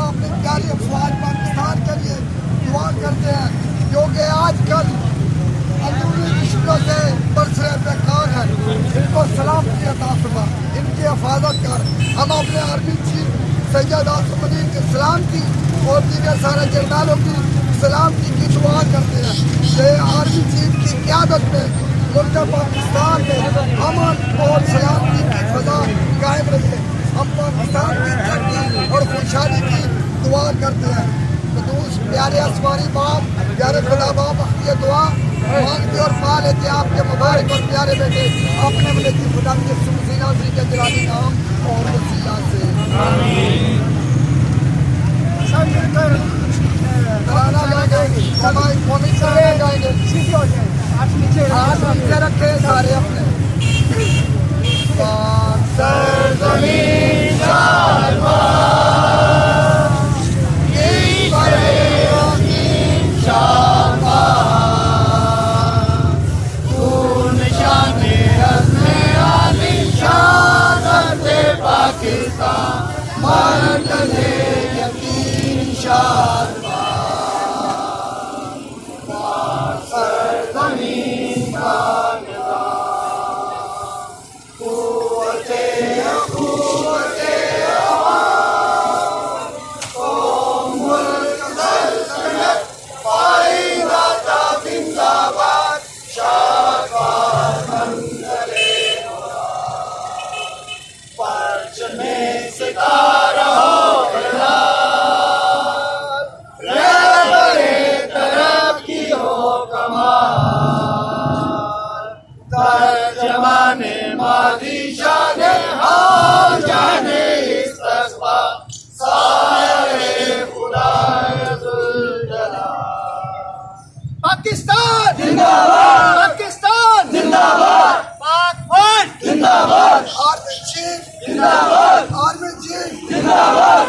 ताला अपने प्यारे अफवाज पाकिस्तान के लिए दुआ करते हैं, क्योंकि आजकल अंदरूनी दुश्मनों से बरसरे बेकार है। इनको सलामती अता फरमा, इनकी हिफाजत कर। हम अपने आर्मी चीफ सैयद आसिम अली की सलामती और दीगर सारे जर्नलों की सलामती की दुआ करते हैं कि आर्मी चीफ की क़यादत में मुल्क पाकिस्तान में अमन और सलामती की फजा कायम रहे। हम पाकिस्तान की तरक्की और खुशहाली की दुआ करते हैं। कदूस प्यारे आसमानी बाप, प्यारे खुदा बाप की दुआ मांगते और पा लेते हैं आपके मुबारक और प्यारे बेटे अपने मलकी खुदा के सुमसीना के जलाली नाम और वसीला से कराना जाएंगे, हमारी कौमी कराना जाएंगे। हाथ नीचे रखे सारे अपने सरजमीन जमाने मादी जाने हाल जाने इस्तस्फा सारे खुदाए पाकिस्तान जिंदाबाद, पाकिस्तान जिंदाबाद, पाक फौज जिंदाबाद, आर्मी चीफ जिंदाबाद, आर्मी चीफ जिंदाबाद,